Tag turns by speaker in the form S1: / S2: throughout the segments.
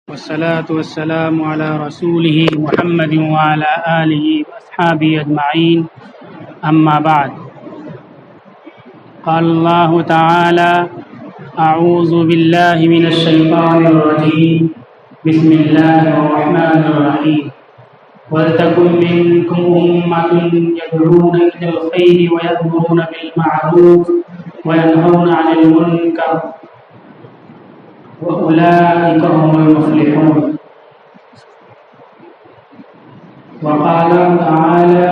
S1: والصلاة والسلام على رسوله محمد وعلى آله وأصحابه أجمعين أما بعد قال الله تعالى أعوذ بالله من الشيطان الرجيم بسم الله الرحمن الرحيم وَلْتَكُنْ مِنْكُمْ أُمَّةٌ يَدْعُونَ إِلَى الْخَيْرِ وَيَأْمُرُونَ بِالْمَعْرُوفِ وَيَنْهَوْنَ عَنِ الْمُنكَرِ وَأُولَئِكَ هُمُ الْمُفْلِحُونَ وقال تعالى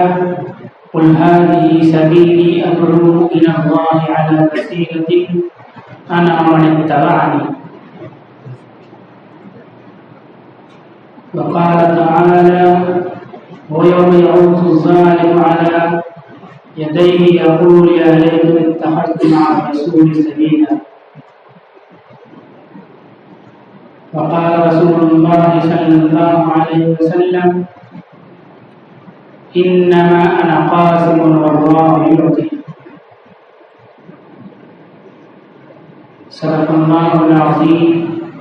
S1: قُلْ هَذِهِ سَبِيلِي أَدْعُو إِلَى اللَّهِ عَلَى بَصِيرَةٍ أَنَا وَمَنِ اتَّبَعَنِي وقال تعالى ويوم يعض الظالم على يديه يقول يا ليتني اتخذت مع الرسول سبيلا وقال رسول الله صلى الله عليه وسلم إنما أنا قاسم والله يعطي صدق الله العظيم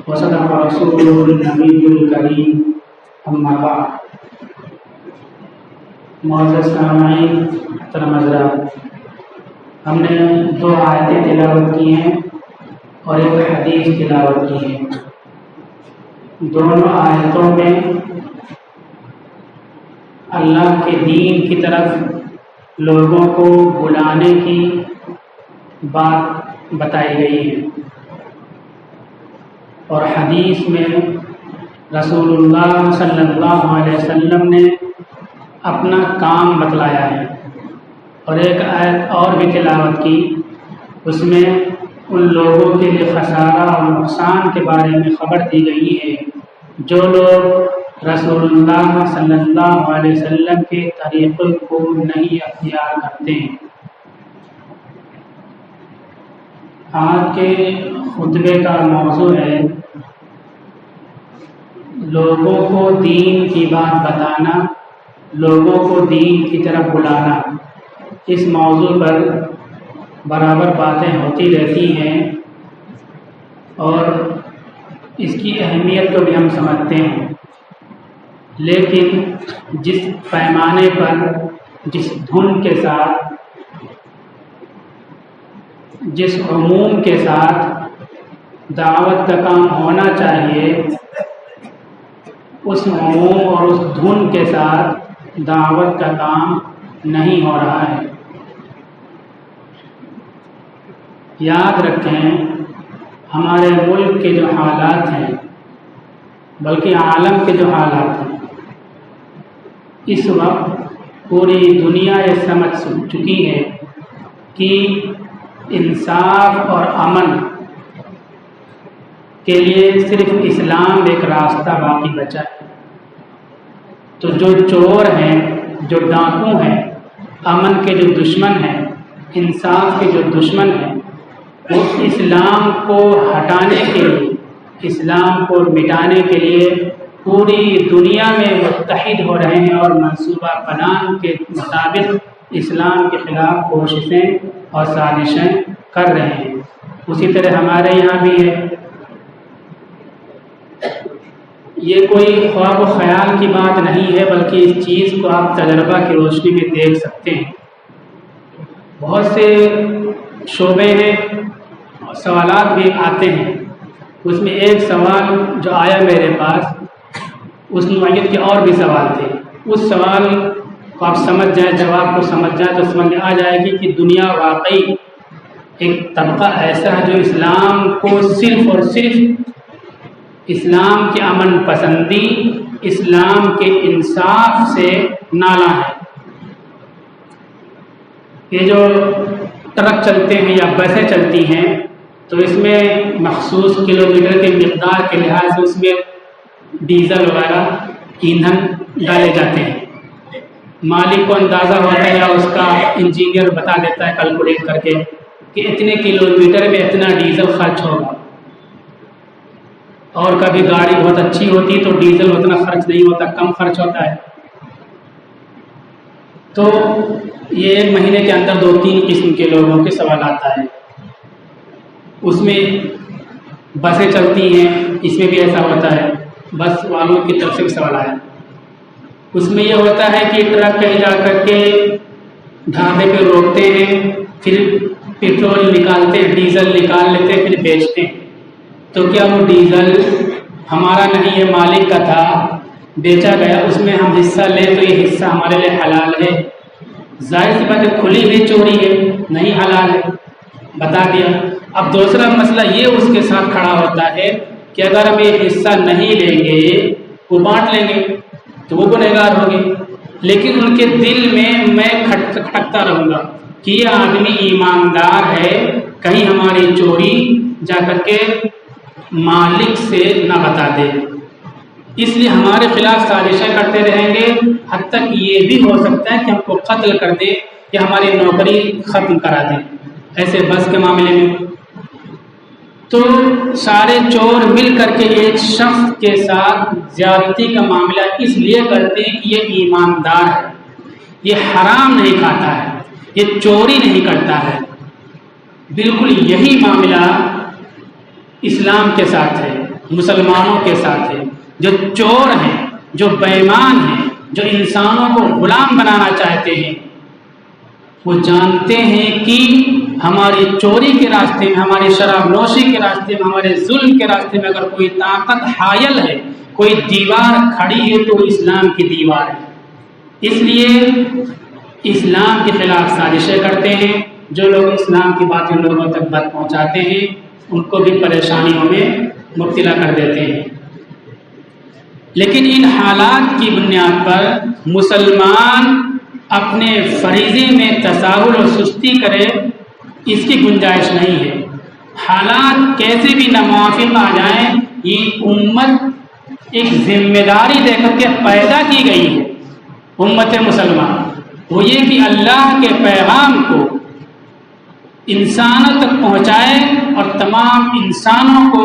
S1: وصدق رسوله النبي الكريم اما بعد معزز سامعین محترم حضرات، ہم نے 2 آیتیں تلاوت کی ہیں اور ایک حدیث تلاوت کی ہے۔ دونوں آیتوں میں اللہ کے دین کی طرف لوگوں کو بلانے کی بات بتائی گئی ہے، اور حدیث میں رسول اللہ صلی اللہ علیہ وسلم نے اپنا کام بتلایا ہے، اور ایک آیت اور بھی تلاوت کی، اس میں ان لوگوں کے لیے خسارہ اور نقصان کے بارے میں خبر دی گئی ہے جو لوگ رسول اللہ صلی اللہ علیہ وسلم کے طریقے کو نہیں اختیار کرتے ہیں۔ آج کے خطبے کا موضوع ہے لوگوں کو دین کی بات بتانا، لوگوں کو دین کی طرف بلانا۔ اس موضوع پر برابر باتیں ہوتی رہتی ہیں اور اس کی اہمیت کو بھی ہم سمجھتے ہیں، لیکن جس پیمانے پر، جس دھن کے ساتھ، جس عموم کے ساتھ دعوت کا کام ہونا چاہیے، اس عموم اور اس دھن کے ساتھ دعوت کا کام نہیں ہو رہا ہے۔ یاد رکھیں، ہمارے ملک کے جو حالات ہیں، بلکہ عالم کے جو حالات ہیں، اس وقت پوری دنیا یہ سمجھ چکی ہے کہ انصاف اور امن کے لیے صرف اسلام ایک راستہ باقی بچا ہے۔ تو جو چور ہیں، جو ڈاکو ہیں، امن کے جو دشمن ہیں، انصاف کے جو دشمن ہیں، وہ اسلام کو ہٹانے کے لیے، اسلام کو مٹانے کے لیے پوری دنیا میں متحد ہو رہے ہیں اور منصوبہ پلان کے مطابق اسلام کے خلاف کوششیں اور سازشیں کر رہے ہیں۔ اسی طرح ہمارے یہاں بھی ہے۔ یہ کوئی خواب و خیال کی بات نہیں ہے، بلکہ اس چیز کو آپ تجربہ کی روشنی میں دیکھ سکتے ہیں۔ بہت سے شعبے ہیں، سوالات بھی آتے ہیں۔ اس میں ایک سوال جو آیا میرے پاس، اس نوعیت کے اور بھی سوال تھے۔ اس سوال کو آپ سمجھ جائیں، جواب کو سمجھ جائیں تو سمجھ آ جائے گی کہ دنیا واقعی ایک طبقہ ایسا ہے جو اسلام کو صرف اور صرف اسلام کی امن پسندی، اسلام کے انصاف سے نالاں ہے۔ یہ جو ٹرک چلتے ہیں یا بسیں چلتی ہیں، تو اس میں مخصوص کلومیٹر کے مقدار کے لحاظ سے اس میں ڈیزل وغیرہ ایندھن ڈالے جاتے ہیں۔ مالک کو اندازہ ہوتا ہے یا اس کا انجینئر بتا دیتا ہے کیلکولیٹ کر کے کہ اتنے کلومیٹر میں اتنا ڈیزل خرچ ہوگا، اور کبھی گاڑی بہت اچھی ہوتی تو ڈیزل اتنا خرچ نہیں ہوتا، کم خرچ ہوتا ہے۔ تو یہ 1 مہینے کے اندر 2-3 قسم کے لوگوں کے سوالات آئے۔ اس میں بسیں چلتی ہیں، اس میں بھی ایسا ہوتا ہے۔ بس والوں کی طرف سے سوال آیا. اس میں یہ ہوتا ہے کہ ٹرک کہیں جا کر کے ڈھابے پہ روکتے ہیں، پھر پیٹرول نکالتے ہیں، ڈیزل نکال لیتے ہیں، پھر بیچتے ہیں. تو کیا وہ ڈیزل ہمارا نہیں ہے، مالک کا تھا، بیچا گیا، اس میں ہم حصہ لیں تو یہ حصہ ہمارے لیے حلال ہے؟ ظاہر سی بات ہے کھلی ہوئی چوری ہے، نہیں حلال ہے، بتا دیا. اب دوسرا مسئلہ یہ اس کے ساتھ کھڑا ہوتا ہے کہ اگر ہم یہ حصہ نہیں لیں گے، وہ بانٹ لیں گے تو وہ گنہگار ہوں گے. لیکن ان کے دل میں کھٹکتا رہوں گا کہ یہ آدمی ایماندار ہے، کہیں ہماری چوری جا کر کے مالک سے نہ بتا دے، اس لیے ہمارے خلاف سازشیں کرتے رہیں گے. حد تک یہ بھی ہو سکتا ہے کہ ہم کو قتل کر دے یا ہماری نوکری ختم کرا دیں، ایسے بس کے معاملے میں. تو سارے چور مل کر کے ایک شخص کے ساتھ زیادتی کا معاملہ اس لیے کرتے ہیں کہ یہ ایماندار ہے، یہ حرام نہیں کھاتا ہے، یہ چوری نہیں کرتا ہے. بالکل یہی معاملہ اسلام کے ساتھ ہے، مسلمانوں کے ساتھ ہے. جو چور ہیں، جو بے ایمان ہیں، جو انسانوں کو غلام بنانا چاہتے ہیں، وہ جانتے ہیں کہ ہماری چوری کے راستے میں، ہماری شراب نوشی کے راستے میں، ہمارے ظلم کے راستے میں اگر کوئی طاقت حائل ہے، کوئی دیوار کھڑی ہے تو اسلام کی دیوار ہے. اس لیے اسلام کے خلاف سازشیں کرتے ہیں. جو لوگ اسلام کی باتیں لوگوں تک بات پہنچاتے ہیں ان کو بھی پریشانیوں میں مبتلا کر دیتے ہیں. لیکن ان حالات کی بنیاد پر مسلمان اپنے فریضے میں تساہل اور سستی کرے، اس کی گنجائش نہیں ہے. حالات کیسے بھی ناموافق آ جائیں، یہ امت ایک ذمہ داری دے کر کے پیدا کی گئی ہے. امت مسلمان وہ یہ کہ اللہ کے پیغام کو انسانوں تک پہنچائے اور تمام انسانوں کو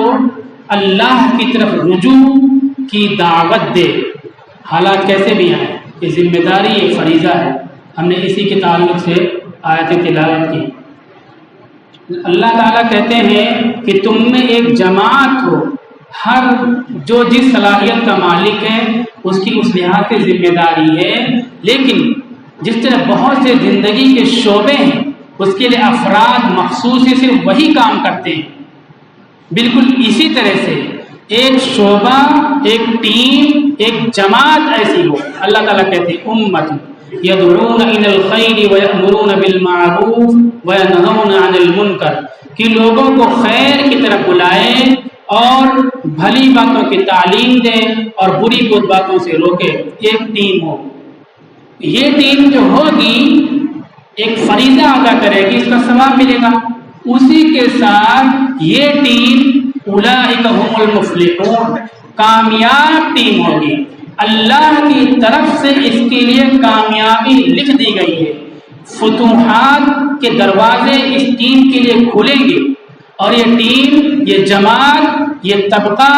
S1: اللہ کی طرف رجوع کی دعوت دے. حالات کیسے بھی آئیں، یہ ذمہ داری، یہ فریضہ ہے. ہم نے اسی کے تعلق سے آیت تلاوت کی. اللہ تعالیٰ کہتے ہیں کہ تم میں ایک جماعت ہو، ہر جو جس صلاحیت کا مالک ہے اس کی اس لحاظ سے ذمہ داری ہے. لیکن جس طرح بہت سے زندگی کے شعبے ہیں اس کے لیے افراد مخصوص سے صرف وہی کام کرتے ہیں، بالکل اسی طرح سے ایک شعبہ، ایک ٹیم، ایک جماعت ایسی ہو. اللہ تعالیٰ کہتے ہیں امت یدعون الی الخیر ویأمرون بالمعروف وینہون عن المنکر، کہ لوگوں کو خیر کی طرف بلائے اور بھلی باتوں کی تعلیم دے اور بری باتوں سے روکے. ایک ٹیم ہو. یہ ٹیم جو ہوگی ایک فریضہ ادا کرے گی، اس کا ثواب ملے گا. اسی کے ساتھ یہ ٹیم اولئک هم المفلحون، کامیاب ٹیم ہوگی. اللہ کی طرف سے اس کے لیے کامیابی لکھ دی گئی ہے. فتوحات کے دروازے اس ٹیم کے لیے کھلیں گے اور یہ ٹیم، یہ جماعت، یہ طبقہ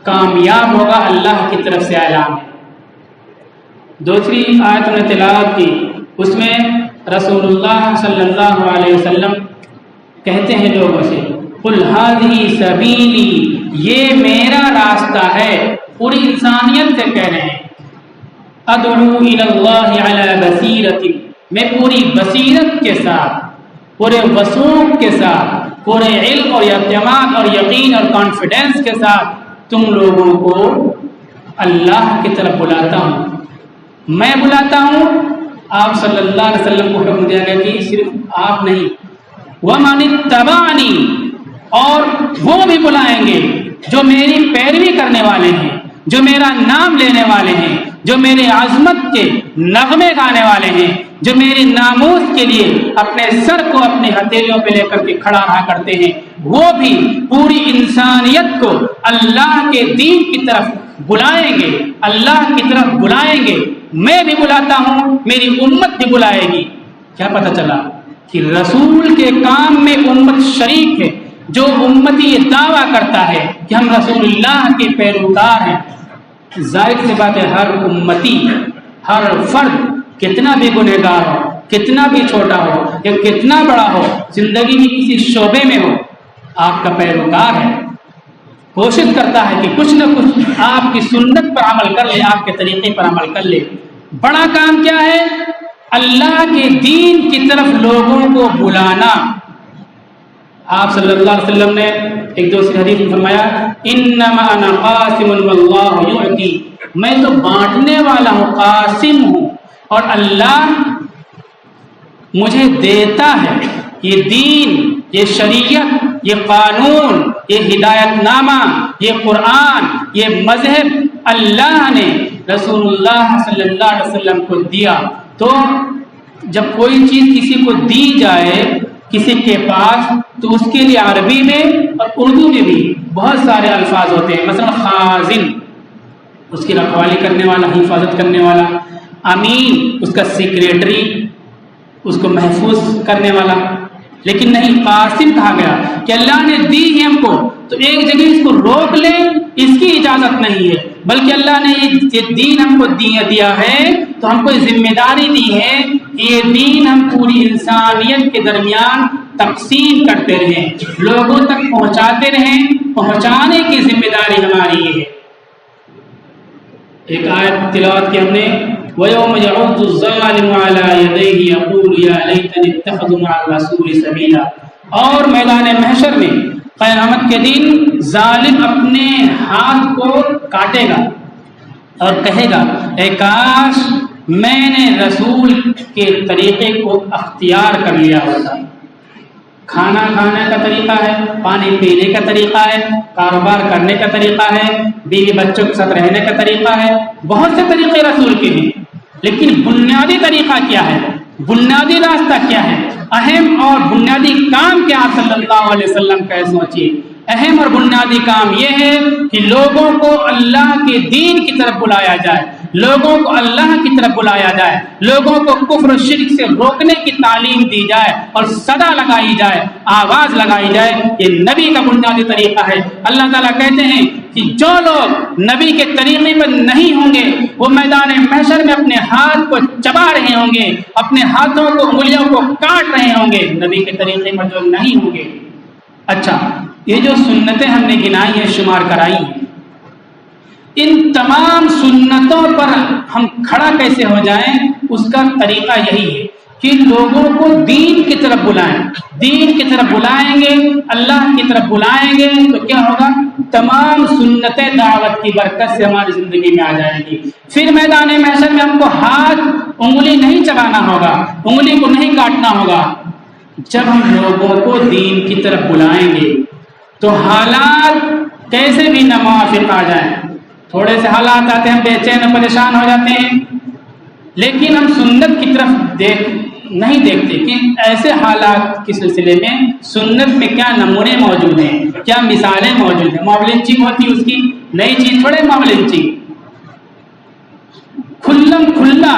S1: کامیاب ہوگا. اللہ کی طرف سے اعلان ہے. دوسری آیت میں تلاوت کی، اس میں رسول اللہ صلی اللہ علیہ وسلم کہتے ہیں لوگوں سے قل هذه سبیلی، یہ میرا راستہ ہے. پوری انسانیت سے کہہ رہے ہیں. ادعو الی اللہ علی بصیرۃ، میں پوری بصیرت کے ساتھ، پورے وثوق کے ساتھ، پورے علم اور اعتماد اور یقین اور کانفیڈنس کے ساتھ تم لوگوں کو اللہ کی طرف بلاتا ہوں. میں بلاتا ہوں. آپ صلی اللہ علیہ وسلم کو حکم دیا گیا کہ صرف آپ نہیں، ومن اتبعنی، اور وہ بھی بلائیں گے جو میری پیروی کرنے والے ہیں، جو میرا نام لینے والے ہیں، جو میرے عظمت کے نغمے گانے والے ہیں، جو میری ناموس کے لیے اپنے سر کو اپنے ہتھیلیوں پہ لے کر کے کھڑا رہا کرتے ہیں. وہ بھی پوری انسانیت کو اللہ کے دین کی طرف بلائیں گے، اللہ کی طرف بلائیں گے. میں بھی بلاتا ہوں، میری امت بھی بلائے گی. کیا پتہ چلا کہ رسول کے کام میں امت شریک ہے. جو امتی یہ دعویٰ کرتا ہے کہ ہم رسول اللہ کے پیروکار ہیں، ظاہر سی بات ہے ہر امتی، ہر فرد کتنا بھی گنہگار ہو، کتنا بھی چھوٹا ہو یا کتنا بڑا ہو، زندگی کی کسی شعبے میں ہو، آپ کا پیروکار ہے. کوشش کرتا ہے کہ کچھ نہ کچھ آپ کی سنت پر عمل کر لے، آپ کے طریقے پر عمل کر لے۔ بڑا کام کیا ہے؟ اللہ کے دین کی طرف لوگوں کو بلانا۔ آپ صلی اللہ علیہ وسلم نے ایک دوسری حدیث میں فرمایا انما انا قاسم واللہ یعطی، میں تو بانٹنے والا ہوں، قاسم ہوں، اور اللہ مجھے دیتا ہے۔ یہ دین، یہ شریعت، یہ قانون، یہ ہدایت نامہ، یہ قرآن، یہ مذہب اللہ نے رسول اللہ صلی اللہ علیہ وسلم کو دیا۔ تو جب کوئی چیز کسی کو دی جائے کسی کے پاس، تو اس کے لیے عربی میں اور اردو میں بھی بہت سارے الفاظ ہوتے ہیں۔ مثلا خازن، اس کی رکھوالی کرنے والا، حفاظت کرنے والا۔ امین، اس کا سیکریٹری، اس کو محفوظ کرنے والا۔ لیکن نہیں، قاسم کہا گیا کہ اللہ نے دی ہے ہم کو، تو ایک جگہ اس کو روک لیں، اس کی اجازت نہیں ہے، بلکہ اللہ نے یہ دین ہم کو دیا ہے، تو ہم کو ذمہ داری دی ہے کہ یہ دین ہم پوری انسانیت کے درمیان تقسیم کرتے رہیں، لوگوں تک پہنچاتے رہیں، پہنچانے کی ذمہ داری ہماری ہے۔ ایک آیت تلاوت کی ہم نے، وَيَوْمَ يَعُضُّ الظَّالِمُ عَلَى يَدَيْهِ يَقُولُ يَا لَيْتَنِي اتَّخَذْتُ مَعَ الرَّسُولِ سَبِيلًا، اور میدان محشر میں قیامت کے دن ظالم اپنے ہاتھ کو کاٹے گا اور کہے گا اے کاش میں نے رسول کے طریقے کو اختیار کر لیا ہوتا۔ کھانا کھانے کا طریقہ ہے، پانی پینے کا طریقہ ہے، کاروبار کرنے کا طریقہ ہے، بیوی بچوں کے ساتھ رہنے کا طریقہ ہے، بہت سے طریقے رسول کے ہیں، لیکن بنیادی طریقہ کیا ہے؟ بنیادی راستہ کیا ہے؟ اہم اور بنیادی کام کیا آپ صلی اللہ علیہ وسلم کا ہے؟ سوچیے، اہم اور بنیادی کام یہ ہے کہ لوگوں کو اللہ کے دین کی طرف بلایا جائے، لوگوں کو اللہ کی طرف بلایا جائے، لوگوں کو کفر و شرک سے روکنے کی تعلیم دی جائے اور صدا لگائی جائے، آواز لگائی جائے۔ یہ نبی کا بنیادی طریقہ ہے۔ اللہ تعالیٰ کہتے ہیں کہ جو لوگ نبی کے طریقے پر نہیں ہوں گے وہ میدان محشر میں اپنے ہاتھ کو چبا رہے ہوں گے، اپنے ہاتھوں کو، انگلیوں کو کاٹ رہے ہوں گے، نبی کے طریقے پر جو نہیں ہوں گے۔ اچھا، یہ جو سنتیں ہم نے گنائی ہیں، شمار کرائی ہیں، ان تمام سنتوں پر ہم کھڑا کیسے ہو جائیں؟ اس کا طریقہ یہی ہے کہ لوگوں کو دین کی طرف بلائیں۔ دین کی طرف بلائیں گے، اللہ کی طرف بلائیں گے تو کیا ہوگا؟ تمام سنتیں دعوت کی برکت سے ہماری زندگی میں آ جائیں گی۔ پھر میدان محشر میں ہم کو ہاتھ، انگلی نہیں چبانا ہوگا، انگلی کو نہیں کاٹنا ہوگا۔ جب ہم لوگوں کو دین کی طرف بلائیں گے تو حالات کیسے بھی نہ موافق آ جائیں، تھوڑے سے حالات آتے ہیں ہم بے چین و پریشان ہو جاتے ہیں، لیکن ہم سنت کی طرف نہیں دیکھتے کہ ایسے حالات کے سلسلے میں سنت میں کیا نمونے موجود ہیں، کیا مثالیں موجود ہیں۔ موب لنچنگ ہوتی ہے، اس کی نئی چیز تھوڑے موب لنچنگ، کھلم کھلا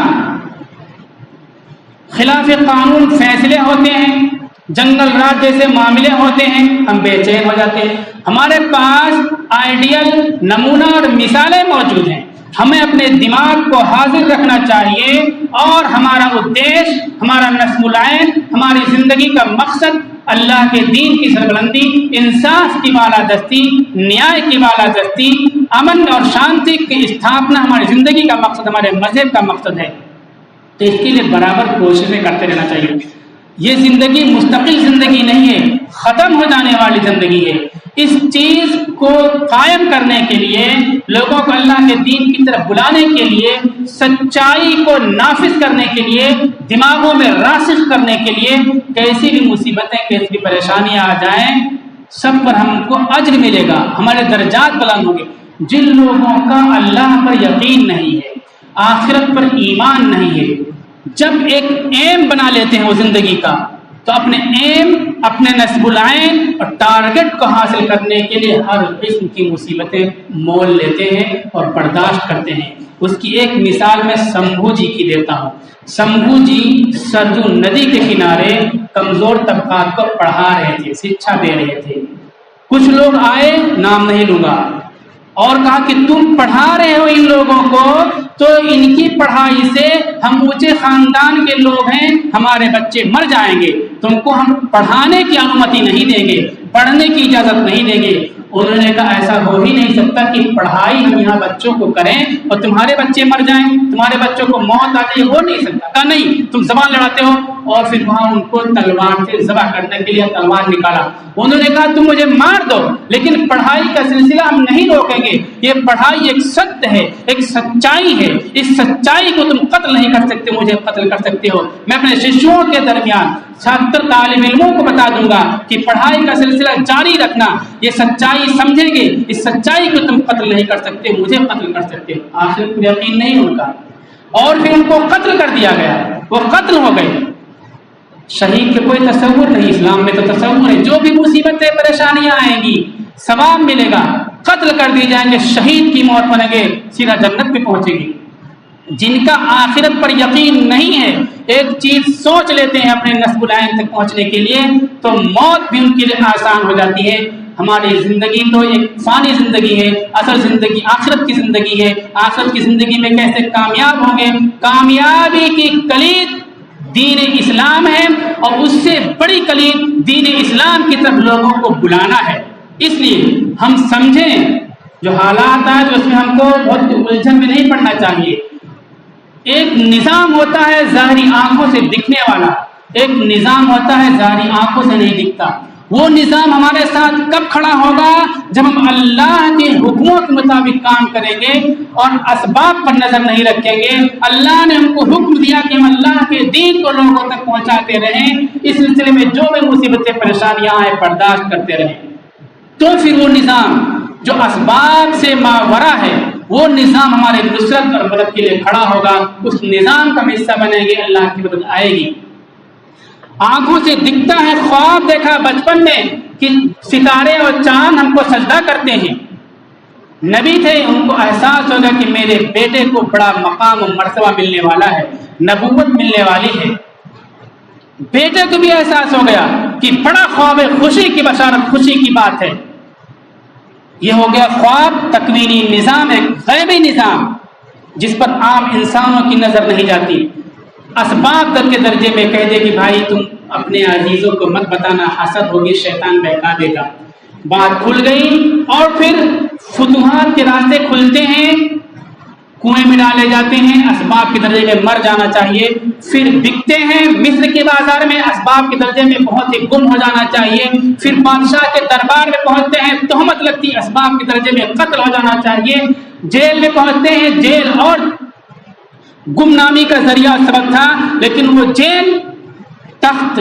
S1: خلاف قانون فیصلے ہوتے ہیں، جنگل رات جیسے معاملے ہوتے ہیں، ہم بے چین ہو جاتے ہیں۔ ہمارے پاس آئیڈیل نمونہ اور مثالیں موجود ہیں، ہمیں اپنے دماغ کو حاضر رکھنا چاہیے، اور ہمارا ادیش، ہمارا نصب العین، ہماری زندگی کا مقصد اللہ کے دین کی سربلندی، انصاف کی بالادستی، نیائے کی بالادستی، امن اور شانتی کی استھاپنا ہماری زندگی کا مقصد، ہمارے مذہب کا مقصد ہے۔ تو اس کے لیے برابر کوششیں کرتے رہنا چاہیے۔ یہ زندگی مستقل زندگی نہیں ہے، ختم ہو جانے والی زندگی ہے۔ اس چیز کو قائم کرنے کے لیے، لوگوں کو اللہ کے دین کی طرف بلانے کے لیے، سچائی کو نافذ کرنے کے لیے، دماغوں میں راسخ کرنے کے لیے، کیسی بھی مصیبتیں، کیسی بھی پریشانیاں آ جائیں، سب پر ہم کو اجر ملے گا، ہمارے درجات بلند ہوں گے۔ جن لوگوں کا اللہ پر یقین نہیں ہے، آخرت پر ایمان نہیں ہے، جب ایک ایم بنا لیتے ہیں وہ زندگی کا، تو اپنے ایم، اپنے نصب العین اور ٹارگٹ کو حاصل کرنے کے لیے ہر قسم کی مصیبتیں مول لیتے ہیں اور برداشت کرتے ہیں۔ اس کی ایک مثال میں شمبھو جی کی دیتا ہوں۔ شمبھو جی سرجو ندی کے کنارے کمزور طبقات کو پڑھا رہے تھے، شکچھا دے رہے تھے۔ کچھ لوگ آئے، نام نہیں لوں گا، اور کہا کہ تم پڑھا رہے ہو ان لوگوں کو، تو ان کی پڑھائی سے ہم اونچے خاندان کے لوگ ہیں، ہمارے بچے مر جائیں گے، تم کو ہم پڑھانے کی انومتی نہیں دیں گے، پڑھنے کی اجازت نہیں دیں گے۔ انہوں نے کہا ایسا ہو ہی نہیں سکتا کہ پڑھائی ہم یہاں بچوں کو کریں اور تمہارے بچے مر جائیں، تمہارے بچوں کو موت آ جائے، ہو نہیں سکتا۔ کہا نہیں، تم زبان لڑاتے ہو، اور پھر وہاں ان کو تلوار سے ذبح کرنے کے لیے تلوار نکالا۔ انہوں نے کہا تم مجھے مار دو لیکن پڑھائی کا سلسلہ ہم نہیں روکیں گے، یہ پڑھائی ایک ستیہ ہے، ایک سچائی ہے، اس سچائی کو تم قتل نہیں کر سکتے، مجھے قتل کر سکتے ہو۔ میں اپنے ششیوں کے درمیان چھاتر طالب علموں کو بتا دوں گا کہ پڑھائی کا سلسلہ جاری رکھنا، یہ سچائی سمجھیں گے، اس سچائی کو تم قتل نہیں کر سکتے، مجھے قتل کر سکتے۔ آخر کو یقین نہیں ان کا، اور پھر ان کو قتل کر دیا گیا، وہ قتل ہو گئے۔ شہید کے کوئی تصور نہیں، اسلام میں تو تصور ہے، جو بھی مصیبتیں پریشانیاں آئیں گی ثواب ملے گا، قتل کر دی جائیں گے، شہید کی موت بنے گے، سیدھا جنت میں پہنچے گی۔ جن کا آخرت پر یقین نہیں ہے، ایک چیز سوچ لیتے ہیں اپنے نصب العین تک پہنچنے کے لیے، تو موت بھی ان کے لیے آسان ہو جاتی ہے۔ ہماری زندگی تو ایک فانی زندگی ہے، اصل زندگی آخرت کی زندگی ہے۔ آخرت کی زندگی میں کیسے کامیاب ہوں گے؟ کامیابی کی کلید دین اسلام ہے، اور اس سے بڑی کلید دین اسلام کی طرف لوگوں کو بلانا ہے۔ اس لیے ہم سمجھیں جو حالات ہیں جو اس میں ہم کو بہت الجھن میں نہیں پڑنا چاہیے۔ ایک نظام ہوتا ہے ظاہری آنکھوں سے دکھنے والا، ایک نظام ہوتا ہے ظاہری آنکھوں سے نہیں دکھتا۔ وہ نظام ہمارے ساتھ کب کھڑا ہوگا؟ جب ہم اللہ کے حکموں کے مطابق کام کریں گے اور اسباب پر نظر نہیں رکھیں گے۔ اللہ نے ہم کو حکم دیا کہ ہم اللہ کے دین کو لوگوں تک پہنچاتے رہیں، اس سلسلے میں جو بھی مصیبتیں پریشانیاں آئیں برداشت کرتے رہیں، تو پھر وہ نظام جو اسباب سے ماورا ہے، وہ نظام ہمارے نصرت اور مدد کے لیے کھڑا ہوگا، اس نظام کا حصہ بنیں گے، اللہ کی مدد آئے گی۔ آنکھوں سے دکھتا ہے، خواب دیکھا بچپن میں کہ ستارے اور چاند ہم کو سجدہ کرتے ہیں، نبی تھے، ان کو احساس ہوگا کہ میرے بیٹے کو بڑا مقام و مرتبہ ملنے والا ہے، نبوت ملنے والی ہے۔ بیٹے کو بھی احساس ہو گیا کہ بڑا خواب ہے، خوشی کی بشارت، خوشی کی بات ہے۔ یہ ہو گیا خواب، تکوینی نظام، ایک غیبی نظام جس پر عام انسانوں کی نظر نہیں جاتی۔ اسباب تک کے درجے میں کہہ دے کہ بھائی تم اپنے عزیزوں کو مت بتانا، حسد ہوگی، شیطان بہکا دے گا۔ بات کھل گئی، اور پھر فتوحات کے راستے کھلتے ہیں، کنویں میں ڈالے جاتے ہیں، اسباب کے درجے میں مر جانا چاہیے، پھر بکتے ہیں مصر کے بازار میں، اسباب کے درجے میں بہت ہی گم ہو جانا چاہیے، پھر بادشاہ کے دربار میں پہنچتے ہیں، تہمت لگتی، اسباب کے درجے میں قتل ہو جانا چاہیے، جیل میں پہنچتے ہیں، جیل اور گمنامی کا ذریعہ سبب تھا، لیکن وہ جیل تخت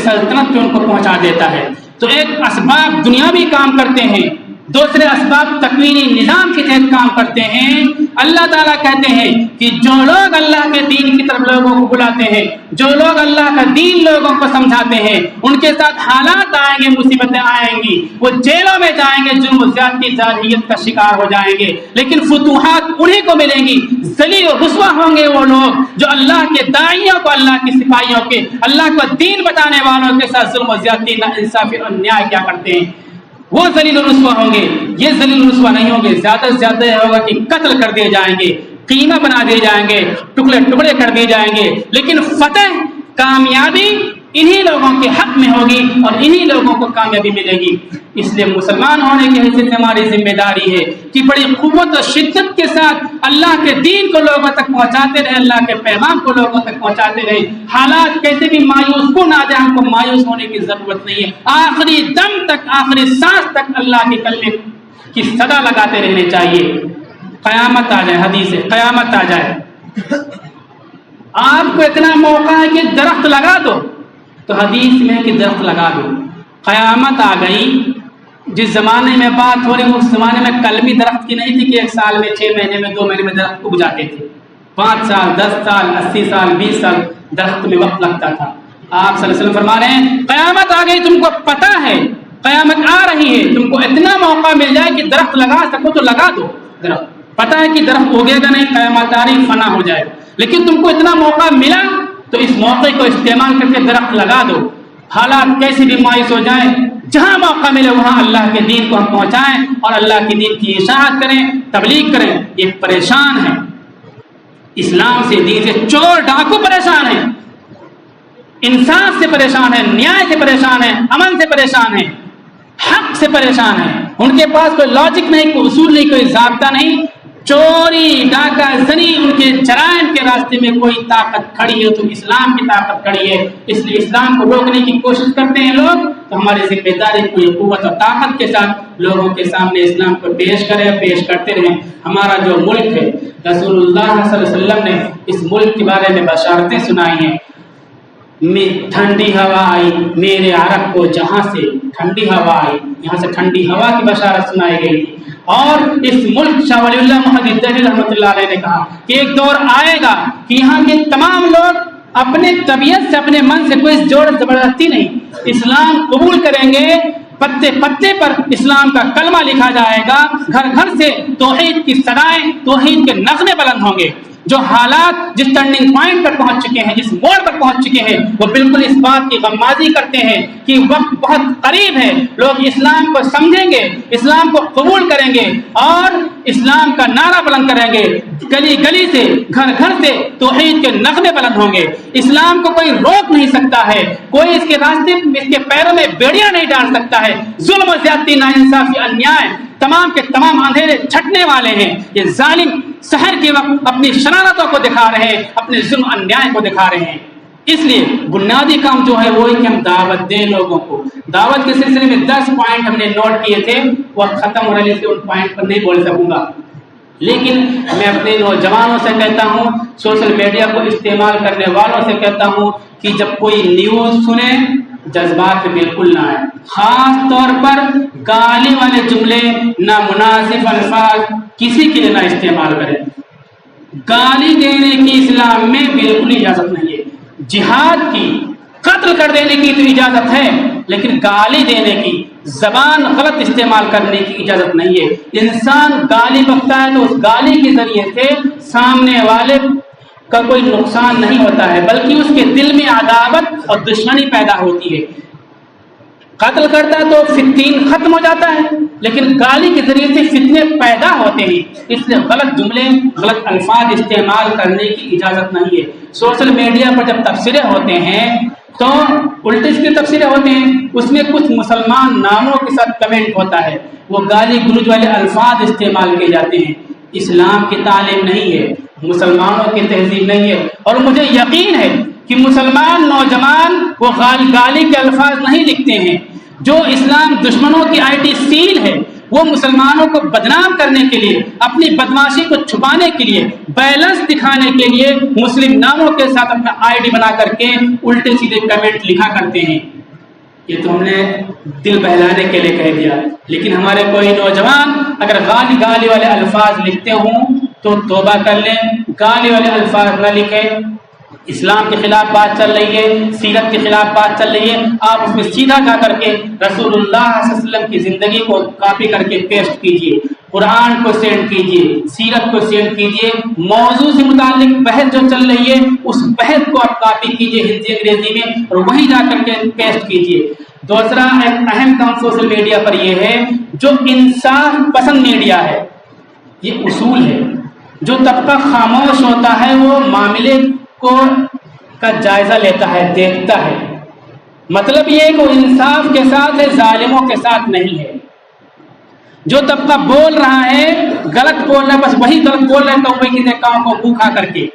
S1: سلطنت پہ ان کو پہنچا دیتا ہے۔ تو ایک اسباب دنیاوی کام کرتے ہیں، دوسرے اسباب تکوینی نظام کے تحت کام کرتے ہیں۔ اللہ تعالیٰ کہتے ہیں کہ جو لوگ اللہ کے دین کی طرف لوگوں کو بلاتے ہیں، جو لوگ اللہ کا دین لوگوں کو سمجھاتے ہیں، ان کے ساتھ حالات آئیں گے، مصیبتیں آئیں گی، وہ جیلوں میں جائیں گے، جرم و زیادتی جارحیت کا شکار ہو جائیں گے، لیکن فتوحات انہیں کو ملیں گی۔ ذلیل و رسوا ہوں گے وہ لوگ جو اللہ کے داعیوں کو، اللہ کے سپاہیوں کے، اللہ کو دین بتانے والوں کے ساتھ ظلم و زیادتی، ناانصافی اور انیاء کیا کرتے ہیں، وہ ذلیل و رسوا ہوں گے۔ یہ ذلیل و رسوا نہیں ہوں گے، زیادہ سے زیادہ یہ ہوگا کہ قتل کر دیے جائیں گے، قیمہ بنا دیے جائیں گے، ٹکڑے ٹکڑے کر دیے جائیں گے، لیکن فتح، کامیابی انہی لوگوں کے حق میں ہوگی اور انہی لوگوں کو کامیابی ملے گی۔ اس لیے مسلمان ہونے کی حیثیت سے ہماری ذمہ داری ہے کہ بڑی قوت اور شدت کے ساتھ اللہ کے دین کو لوگوں تک پہنچاتے رہیں، اللہ کے پیغام کو لوگوں تک پہنچاتے رہیں۔ حالات کیسے بھی مایوس کن آ جائے، ہم کو مایوس ہونے کی ضرورت نہیں ہے، آخری دم تک، آخری سانس تک اللہ کے کلمے کی صدا لگاتے رہنے چاہیے۔ قیامت آ جائے، حدیث ہے، قیامت آ جائے، آپ کو اتنا موقع ہے کہ درخت لگا دو، تو حدیث میں کہ درخت لگا دو۔ قیامت آ گئی، جس زمانے میں بات ہو رہی اس زمانے میں کلمی درخت کی نہیں تھی کہ 1 سال میں، 6 مہینے میں، 2 مہینے میں درخت کو بجاتے تھے۔ 5 سال، 10 سال، 80 سال، 20 سال درخت میں وقت لگتا تھا۔ آپ صلی اللہ علیہ وسلم فرما رہے ہیں قیامت آ گئی، تم کو پتہ ہے قیامت آ رہی ہے، تم کو اتنا موقع مل جائے کہ درخت لگا سکو تو لگا دو۔ درخت پتہ ہے کہ درخت اگے گا نہیں، قیامت آ رہی، فنا ہو جائے گا، لیکن تم کو اتنا موقع ملا تو اس موقع کو استعمال کر کے درخت لگا دو۔ حالات کیسی بھی مایوس ہو جائیں، جہاں موقع ملے وہاں اللہ کے دین کو ہم پہنچائیں اور اللہ کے دین کی اشاعت کریں، تبلیغ کریں۔ یہ پریشان ہیں اسلام سے، دین سے، چور ڈاکو پریشان ہیں، انصاف سے پریشان ہیں، نیائے سے پریشان ہیں، امن سے پریشان ہیں، حق سے پریشان ہیں۔ ان کے پاس کوئی لاجک نہیں، کوئی اصول نہیں، کوئی ضابطہ نہیں. چوری ڈاکہ زنی ان کے جرائم کے راستے میں کوئی طاقت کھڑی ہے تو اسلام کی طاقت کھڑی ہے. اس لیے اسلام کو روکنے کی کوشش کرتے ہیں لوگ، تو ہماری ذمہ داری پوری قوت اور طاقت کے ساتھ لوگوں کے سامنے اسلام کو پیش کریں، پیش کرتے رہیں. ہمارا جو ملک ہے، رسول اللہ صلی اللہ علیہ وسلم نے اس ملک کے بارے میں بشارتیں سنائی ہیں. ٹھنڈی ہوا آئی میرے عرب کو جہاں سے، ٹھنڈی ہوا آئی، یہاں سے ٹھنڈی ہوا کی بشارت سنائی گئی تھی. اور اس ملک شاہ ولی اللہ محمد دہلوی رحمۃ اللہ علیہ نے کہا کہ ایک دور آئے گا کہ یہاں کے تمام لوگ اپنے طبیعت سے، اپنے من سے، کوئی زور زبردستی نہیں، اسلام قبول کریں گے. پتے پتے پر اسلام کا کلمہ لکھا جائے گا، گھر گھر سے توحید کی صدائیں، توحید کے نغمے بلند ہوں گے. جو حالات جس ٹرننگ پوائنٹ پر پہنچ چکے ہیں، جس موڑ پر پہنچ چکے ہیں، وہ بالکل اس بات کی غمازی کرتے ہیں کہ وقت بہت قریب ہے، لوگ اسلام کو سمجھیں گے، اسلام کو قبول کریں گے اور اسلام کا نعرہ بلند کریں گے. گلی گلی سے، گھر گھر سے توحید کے نغمے بلند ہوں گے. اسلام کو کوئی روک نہیں سکتا ہے، کوئی اس کے راستے، اس کے پیروں میں بیڑیاں نہیں ڈال سکتا ہے. ظلم و زیادتی، ناانصافی، انیائے تمام کے تمام اندھیرے چھٹنے والے ہیں. یہ ظالم سحر کے وقت اپنی شرارتوں کو دکھا رہے ہیں، اپنے ظلم انیائے کو دکھا رہے ہیں. اس لیے بنیادی کام جو ہے وہ کہ ہم دعوت دیں لوگوں کو. دعوت کے سلسلے میں 10 پوائنٹ ہم نے نوٹ کیے تھے، وہ ختم ہونے سے ان پوائنٹ پر نہیں بول سکوں گا. لیکن میں اپنے نوجوانوں سے کہتا ہوں، سوشل میڈیا کو استعمال کرنے والوں سے کہتا ہوں کہ جب کوئی نیوز سنیں جذبات پہ بالکل نہ آئے. خاص طور پر گالی والے جملے، نامناسب الفاظ کسی کے لیے نہ استعمال کریں. گالی دینے کی اسلام میں بالکل اجازت نہیں ہے. جہاد کی، قتل کر دینے کی تو اجازت ہے، لیکن گالی دینے کی، زبان غلط استعمال کرنے کی اجازت نہیں ہے. انسان گالی بکتا ہے تو اس گالی کے ذریعے سے سامنے والے کا کوئی نقصان نہیں ہوتا ہے، بلکہ اس کے دل میں عداوت اور دشمنی پیدا ہوتی ہے. قتل کرتا ہے تو فتین ختم ہو جاتا ہے، لیکن گالی کے ذریعے سے فتنے پیدا ہوتے ہیں. اس لیے غلط جملے، غلط الفاظ استعمال کرنے کی اجازت نہیں ہے. سوشل میڈیا پر جب تبصرے ہوتے ہیں تو الٹے سیدھے تبصرے ہوتے ہیں، اس میں کچھ مسلمان ناموں کے ساتھ کمنٹ ہوتا ہے، وہ گالی گلوچ والے الفاظ استعمال کیے جاتے ہیں. اسلام کی تعلیم نہیں ہے، مسلمانوں کی تہذیب نہیں ہے. اور مجھے یقین ہے کہ مسلمان نوجوان وہ گالی کے الفاظ نہیں لکھتے ہیں. جو اسلام دشمنوں کی آئی سیل ہے، وہ مسلمانوں کو بدنام کرنے کے لیے، اپنی بدماشی کو چھپانے کے لیے، بیلنس دکھانے کے لیے مسلم ناموں کے ساتھ اپنا آئی ڈی بنا کر کے الٹے سیدھے کمنٹ لکھا کرتے ہیں. یہ تو ہم نے دل بہلانے کے لیے کہہ دیا. لیکن ہمارے کوئی نوجوان اگر گالی والے الفاظ لکھتے ہوں تو توبہ کر لیں، گالی والے الفاظ نہ لکھیں. اسلام کے خلاف بات چل رہی ہے، سیرت کے خلاف بات چل رہی ہے، آپ اس میں سیدھا جا کر کے رسول اللہ صلی اللہ علیہ وسلم کی زندگی کو کاپی کر کے پیسٹ کیجئے، قرآن کو سینڈ کیجئے، سیرت کو سینڈ کیجئے. موضوع سے متعلق بحث جو چل رہی ہے اس بحث کو آپ کاپی کیجئے ہندی انگریزی میں اور وہی جا کر کے پیسٹ کیجئے. دوسرا ایک اہم کام سوشل میڈیا پر یہ ہے، جو انصاف پسند میڈیا ہے، یہ اصول ہے. جو طبقہ خاموش ہوتا ہے وہ معاملے کا جائزہ لیتا ہے، دیکھتا ہے. مطلب یہ ہے کہ وہ انصاف کے ساتھ ہے، ظالموں کے ساتھ نہیں ہے. جو طبقہ بول رہا ہے غلط بول رہا ہے، بس وہی غلط بول رہا ہے تو وہی کسی کام کو منہ کھا کر کے،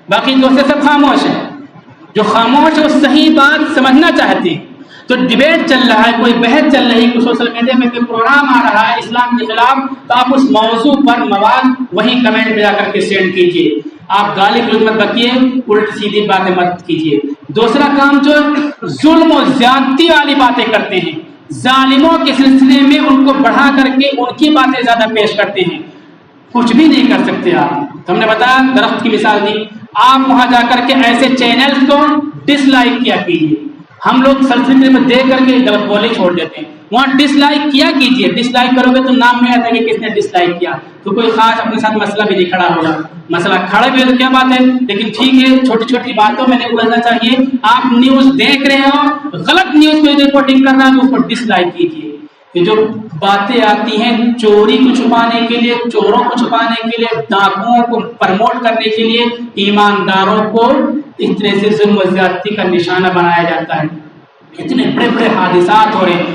S1: باقی دوسرے سب خاموش ہیں. جو خاموش ہے وہ صحیح بات سمجھنا چاہتے ہیں. تو ڈبیٹ چل رہا ہے، کوئی بحث چل رہی ہے، کوئی سوشل میڈیا میں کوئی پروگرام آ رہا ہے اسلام کے خلاف، تو آپ اس موضوع پر مواد وہی کمنٹ میں جا کر کے سینڈ کیجئے. آپ گالی گلوچ مت بکیے، الٹی سیدھی باتیں مت کیجیے. دوسرا کام جو ظلم و زیادتی والی باتیں کرتے ہیں، ظالموں کے سلسلے میں ان کو بڑھا کر کے ان کی باتیں زیادہ پیش کرتے ہیں. کچھ بھی نہیں کر سکتے آپ. ہم نے بتایا، درخت کی مثال دی، آپ وہاں جا کر کے ایسے چینلز کو ڈس لائک کیا کیجیے. ہم لوگ سوشل میڈیا میں دیکھ کر کے غلط بولے چھوڑ دیتے ہیں، وہاں ڈس لائک کیا کیجیے. ڈس لائک کرو گے تو نام میں آتا ہے کہ کس نے ڈس لائک کیا، تو کوئی خاص اپنے ساتھ مسئلہ بھی نہیں کھڑا ہوگا. مسئلہ کھڑا بھی ہے تو کیا بات ہے، لیکن ٹھیک ہے، چھوٹی چھوٹی باتوں میں نہیں اڑنا چاہیے. آپ نیوز دیکھ رہے ہو، غلط نیوز کو رپورٹنگ کرنا ہے تو اس کو ڈس لائک کیجیے. یہ جو باتیں آتی ہیں چوری کو چھپانے کے لیے، چوروں کو چھپانے کے لیے، ڈاکوؤں کو پروموٹ کرنے کے لیے، ایمانداروں کو اس طرح سے ظلم و زیادتی کا نشانہ بنایا جاتا ہے. اتنے بڑے بڑے حادثات ہو رہے ہیں.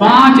S1: 5